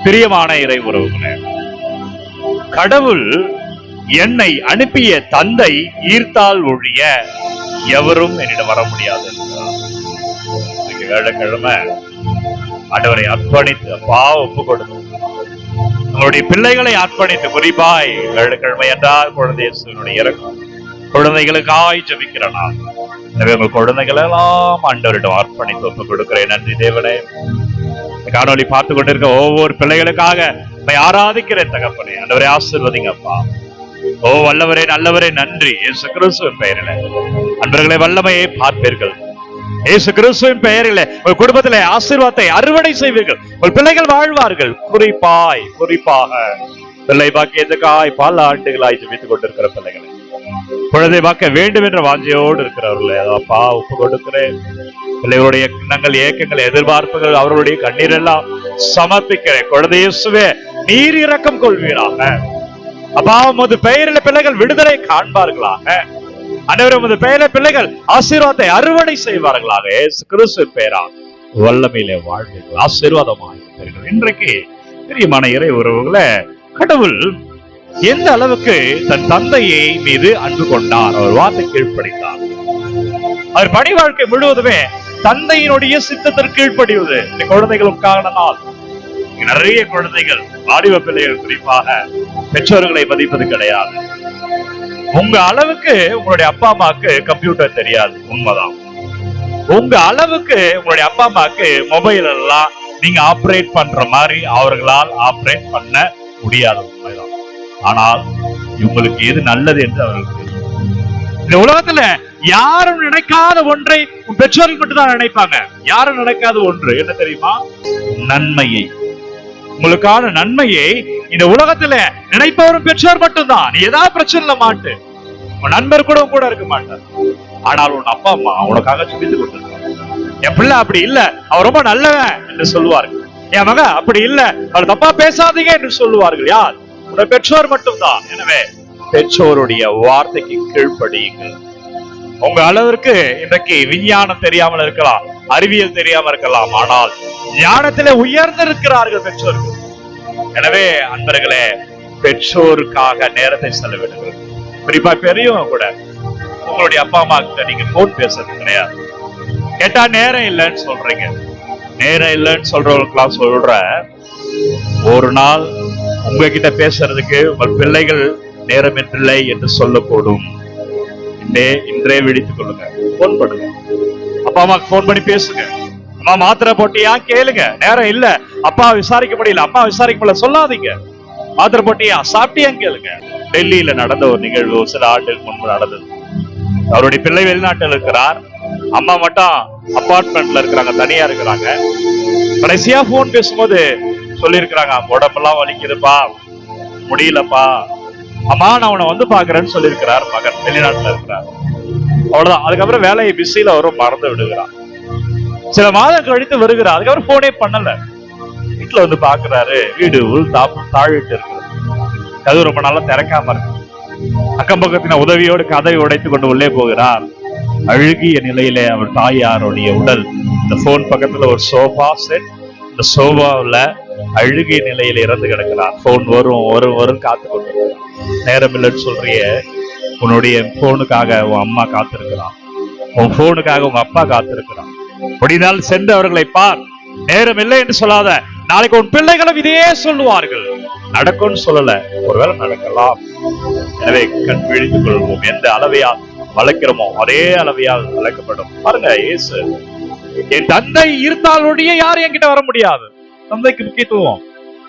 பிரியமான இறை உறவுகளே, கடவுள் என்னை அனுப்பிய தந்தை ஈர்த்தால் ஒழிய எவரும் என்னிடம் வர முடியாது என்றார். வேலைக்கிழமை ஆண்டவரை அர்ப்பணித்து ஒப்பு கொடுத்து உங்களுடைய பிள்ளைகளை அர்ப்பணித்து, குறிப்பாய் வேலைக்கிழமை என்றால் குழந்தை இறக்கும் குழந்தைகளுக்காய் ஜெபிக்கிற நாள். எனவே உங்கள் குழந்தைகள் எல்லாம் ஆண்டவரிடம் அர்ப்பணித்து ஒப்பு கொடுக்கிறேன். நன்றி தேவனே. காணொலி பார்த்து கொண்டிருக்க ஒவ்வொரு பிள்ளைகளுக்காக ஆராதிக்கிறேன் தகப்பனே. ஆண்டவரை ஆசீர்வதிங்கப்பா. ஓ வல்லவரே, நல்லவரே, நன்றி. இயேசு கிறிஸ்துவின் பெயரிலே அன்பர்களை வல்லமையை பார்ப்பீர்கள். இயேசு கிறிஸ்துவின் பெயரிலே ஒரு குடும்பத்திலே ஆசீர்வாதத்தை அறுவடை செய்வீர்கள். ஒரு பிள்ளைகள் வாழ்வார்கள். குறிப்பாக பிள்ளை பாக்கியத்துக்காய் பல ஆண்டுகளாய் ஜெபித்துக் கொண்டிருக்கிற பிள்ளைகளை குழந்தை பார்க்க வேண்டும் என்ற வாஞ்சையோடு இருக்கிறவர்களே அப்பா ஒப்பு கொடுக்கிறேன். பிள்ளைகளுடைய எண்ணங்கள், ஏக்கங்கள், எதிர்பார்ப்புகள், அவர்களுடைய கண்ணீர் எல்லாம் சமர்ப்பிக்கிறேன். குழந்தை இயேசுவே, நீர் இரக்கம் கொள்வீராக. அப்பா உமது பெயரில் பிள்ளைகள் விடுதலை காண்பார்களாக. ஆண்டவரே, உமது பெயரில் பிள்ளைகள் ஆசீர்வாதத்தை அறுவடை செய்வார்களாக. இயேசு கிறிஸ்துவின் பெயரால் வல்லமையிலே வாழ்வீர்கள், ஆசீர்வாதமாக இருப்பீர்கள். இன்றைக்கு பிரியமான இறை உறவுகளை, கடவுள் எந்த அளவுக்கு தன் தந்தையை மீது அன்பு கொண்டார், அவர் வார்த்தை கீழ்ப்படித்தார். அவர் பணி வாழ்க்கை முழுவதுமே தந்தையினுடைய சித்தத்திற்கு கீழ்ப்படிவது. குழந்தைகளும் காரணனால் நிறைய குழந்தைகள், வாலிப பிள்ளைகள் குறிப்பாக பெற்றோர்களை மதிப்பது கிடையாது. உங்க அளவுக்கு உங்களுடைய அப்பா அம்மாவுக்கு கம்ப்யூட்டர் தெரியாது, உண்மைதான். உங்க அளவுக்கு உங்களுடைய அப்பா அம்மாவுக்கு மொபைல் எல்லாம் நீங்க ஆபரேட் பண்ற மாதிரி அவர்களால் ஆபரேட் பண்ண முடியாது, உண்மைதான். ஆனால் இவங்களுக்கு எது நல்லது என்று அவர்களுக்கு தெரியும். இந்த உலகத்துல யாரும் நினைக்காத ஒன்றை பெற்றோர்கள் மட்டும்தான் நினைப்பாங்க. யாரும் நினைக்காத ஒன்று என்ன தெரியுமா? நன்மையை, உங்களுக்கான நன்மையை இந்த உலகத்துல நினைப்பவரும் பெற்றோர் மட்டும்தான். நீ ஏதாவது பிரச்சனை மாட்டு, உன் நண்பர் கூட இருக்க மாட்டார். ஆனால் உன் அப்பா அம்மா உனக்காக ஜெபித்து கொண்டிருக்காங்க. என் பிள்ளை அப்படி இல்ல, அவர் ரொம்ப நல்லவன் என்று சொல்லுவார்கள். என் மக அப்படி இல்ல, அவர் தப்பா பேசாதீங்க என்று சொல்லுவார்கள். யார்? உடைய பெற்றோர் மட்டும்தான். எனவே பெற்றோருடைய வார்த்தைக்கு கீழ்ப்படியுங்கள். உங்க அளவிற்கு இன்றைக்கு விஞ்ஞானம் தெரியாமல் இருக்கலாம், அறிவியல் தெரியாமல் இருக்கலாம், ஆனால் ஞானத்திலே உயர்ந்திருக்கிறார்கள் பெற்றோர்கள். எனவே அன்பர்களே, பெற்றோருக்காக நேரத்தை செலவிடுங்கள். குறிப்பா பெரியவங்க கூட உங்களுடைய அப்பா அம்மா கிட்ட நீங்க போன் பேசுறது கிடையாது. கேட்டா நேரம் இல்லைன்னு சொல்றீங்க. நேரம் இல்லைன்னு சொல்றவங்களுக்கெல்லாம் சொல்ற, ஒரு நாள் உங்ககிட்ட பேசுறதுக்கு உங்கள் பிள்ளைகள் நேரமில்லை என்று சொல்லக்கூடும். இன்றே விழித்துக் கொள்ளுங்க. போன் பண்ணுங்க, அப்பா அம்மாக்கு போன் பண்ணி பேசுங்க. அம்மா மாத்திரை போட்டியா கேளுங்க. நேரம் இல்ல, அப்பா விசாரிக்க முடியல, அம்மா விசாரிக்க முடியல சொல்லாதீங்க. மாத்திரை போட்டியா, சாப்பிட்டியான்னு கேளுங்க. டெல்லியில நடந்த ஒரு நிகழ்வு சில ஆண்டுகளுக்கு முன்பு நடந்தது. அவருடைய பிள்ளை வெளிநாட்டில் இருக்கிறார், அம்மா மட்டும் அபார்ட்மெண்ட்ல இருக்கிறாங்க, தனியா இருக்கிறாங்க. கடைசியா போன் பேசும்போது சொல்லி இருக்கிறாங்க, உடம்பெல்லாம் வலிக்குதுப்பா, முடியலப்பா, அம்மா நான் உன்னை வந்து பாக்குறேன்னு சொல்லி இருக்கிறார். மகன் வெளிநாட்டுல இருக்கிறார். அவ்வளவுதான். அதுக்கப்புறம் வேலையை பிஸியில அவரும் மறந்து விடுகிறார். சில மாதம் கழித்து வருகிறார். அதுக்கப்புறம் போனே பண்ணல. வீட்டுல வந்து பாக்குறாரு, வீடு உள் தாழிட்டு இருக்கிறது. அது ரொம்ப நாளா திறக்காம இருக்கு. அக்கம் பக்கத்தின உதவியோடு கதவை உடைத்து கொண்டு உள்ளே போகிறார். அழுகிய நிலையிலே அவர் தாயாருடைய உடல், இந்த போன் பக்கத்துல ஒரு சோஃபா செட், இந்த சோஃபாவுல அழுகிய நிலையில இறந்து கிடக்கிறார். போன் வரும் காத்து கொண்டிருக்கிறார். நேரம் இல்லைன்னு சொல்றிய, உன்னுடைய போனுக்காக உன் அம்மா காத்திருக்கிறான், உன் போனுக்காக உங்க அப்பா காத்திருக்கிறான். முடிந்தால் சென்று அவர்களை பார். நேரம் இல்லை என்று சொல்லாத. நாளைக்கு உன் பிள்ளைகளும் இதையே சொல்லுவார்கள். நடக்கும்னு சொல்லல, ஒருவேளை நடக்கலாம். எனவே கண் விழித்துக் கொள்வோம். எந்த அளவையால் வளர்க்கிறோமோ அதே அளவையால் வளர்க்கப்படும். பாருங்க, இயேசு, என் தந்தை ஈர்த்தாலுடைய யாரும் என்கிட்ட வர முடியாது. தந்தைக்கு முக்கியத்துவம்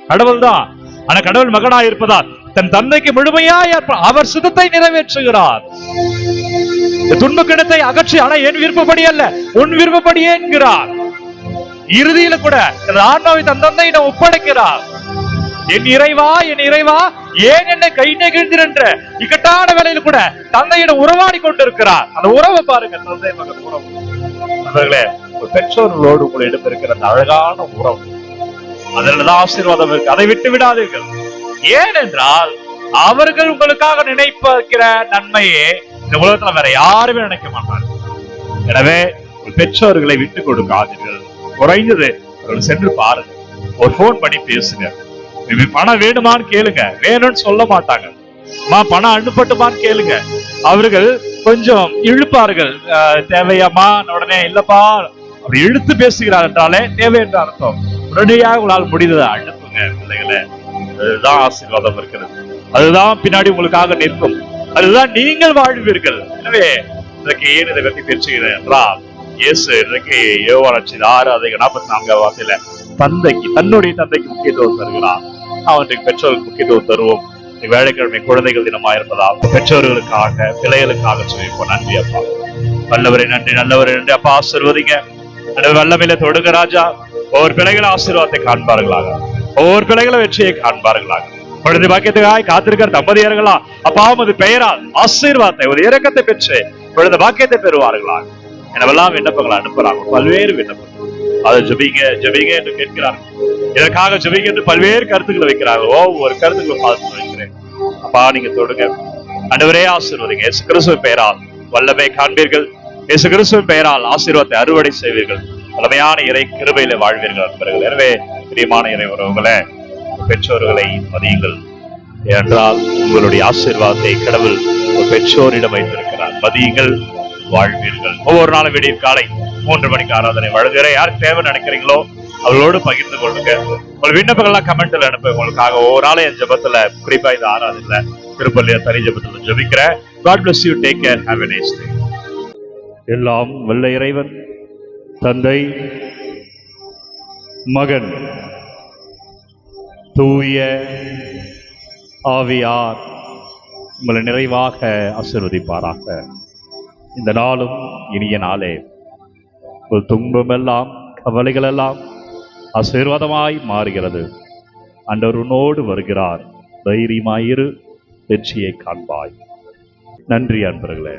கடவுள் தான். ஆனா கடவுள் மகனாய் இருப்பதால் தன் தந்தைக்கு முழுமையாய் அவர் சித்தத்தை நிறைவேற்றுகிறார். துன்பக்கிடத்தை அகற்றி, ஆனா என் விருப்பப்படி அல்ல, உன் விருப்பப்படியே என்கிறார். இறுதியில கூட ஆன்மாவை தன் தந்தையிடம் ஒப்படைக்கிறார். என் இறைவா, என் இறைவா, ஏன் என்னை கை நெகிழ்ந்திருன்ற இக்கட்டான வேலையில கூட தந்தையிடம் உறவாடி கொண்டிருக்கிறார். அந்த உறவை பாருங்க, தந்தை மகன் உறவு. அவர்களே, பெற்றோர்களோடு உங்களிடம் இருக்கிற அந்த அழகான உறவு, அதில்தான் ஆசீர்வாதம் இருக்கு. அதை விட்டு விடாதீர்கள். ஏனென்றால் அவர்கள் உங்களுக்காக நினைப்பிருக்கிற நன்மையே இந்த உலகத்துல வேற யாருமே நினைக்க மாட்டாங்க. எனவே பெற்றோர்களை விட்டு கொடுக்காதீர்கள். குறைந்தது அவர்கள் சென்று பாருங்க. ஒரு போன் பண்ணி பேசுங்க. பணம் வேணுமான்னு கேளுங்க, வேணும்னு சொல்ல மாட்டாங்க. பணம் அனுப்பட்டுமான்னு கேளுங்க, அவர்கள் கொஞ்சம் இழுப்பார்கள். தேவையாமா உடனே இல்லப்பா அப்படி இழுத்து பேசுகிறார் என்றாலே தேவை என்ற அர்த்தம். உடனடியாக உங்களால் முடிந்ததை அனுப்புங்க பிள்ளைகளை. அதுதான் ஆசீர்வாதம் இருக்கிறது, அதுதான் பின்னாடி உங்களுக்காக நிற்கும், அதுதான் நீங்கள் வாழ்வீர்கள். எனவே இதற்கு ஏன் இதை பற்றி பேசுகிறேன் என்றால், இயேசு இன்றைக்கு யோவான் 6:44 தந்தைக்கு, தன்னுடைய தந்தைக்கு முக்கியத்துவம் தருகிறார். அவனுக்கு பெற்றோருக்கு முக்கியத்துவம் தருவோம். வேலைக்கிழமை குழந்தைகள் தினமாக இருப்பதால் பெற்றோர்களுக்காக பிள்ளைகளுக்காக சொல்லிப்போம். நன்றி அப்பா, வல்லவரே நன்றி, நல்லவரே நன்றி அப்பா. ஆசீர்வதிங்க, வல்லமையில தொடுங்க ராஜா. ஒவ்வொரு பிள்ளைகளை ஆசீர்வாதத்தை காண்பார்களாக, ஒவ்வொரு பிள்ளைகளை வெற்றியை காண்பார்களாக. குழந்தை பாக்கியத்துக்காக காத்திருக்கிற தம்பதியர்களா அப்பா உமது பெயரால் ஆசீர்வாதத்தை, ஒரு இரக்கத்தை பெற்று குழந்தை பாக்கியத்தை பெறுவார்களாக. எனவெல்லாம் விண்ணப்பங்களை அனுப்புறாங்க, பல்வேறு விண்ணப்பங்கள். அதை ஜெபிங்க ஜெபிங்க என்று கேட்கிறார்கள். இதற்காக ஜெபிங்க என்று பல்வேறு கருத்துக்களை வைக்கிறார்கள். ஒவ்வொரு கருத்துக்களை பார்த்து வைக்கிறேன் அப்பா, நீங்க தொடுங்க ஆண்டவரே. ஆசீர்வதிங்க. இயேசு கிறிஸ்துவின் பெயரால் வல்லமை காண்பீர்கள். இயேசு கிறிஸ்துவின் பெயரால் ஆசீர்வாதத்தை அறுவடை செய்வீர்கள். வல்லமையான இறை கிருபையில வாழ்வீர்கள் நண்பர்கள். எனவே பிரியமான இறை உறவுகளை, பெற்றோர்களை மதியுங்கள். ஏனென்றால் உங்களுடைய ஆசீர்வாதத்தை கடவுள் ஒரு பெற்றோரிடம் வைத்திருக்கிறார். மதியுங்கள், வாழ்வீர்கள். ஒவ்வொரு நாளும் விடிய காலை 3 மணிக்கு ஆராதனை வழங்குகிற யாருக்கு தேவை நினைக்கிறீங்களோ அவர்களோடு பகிர்ந்து கொள்ளுங்க. உங்கள் விண்ணப்பங்கள்லாம் கமெண்ட்ல அனுப்ப. உங்களுக்காக ஒவ்வொரு நாளும் என் ஜெபத்துல, குறிப்பா இந்த ஆராதனையில திருப்பள்ளியா தனி ஜெபத்துல ஜெபிக்கிறேன். God bless you. Take care. Have a nice day. எல்லாம் வல்ல இறைவன் தந்தை, மகன், தூய ஆவியார் உங்களை நிறைவாக ஆசீர்வதிப்பாராக. இந்த நாளும் இனிய நாளே. உங்கள் துன்பமெல்லாம் கவலைகள் எல்லாம் ஆசீர்வாதமாய் மாறுகிறது. ஆண்டவர் உன்னோடு வருகிறார். தைரியமாயிரு, வெற்றியை காண்பாய். நன்றி அன்பர்களே.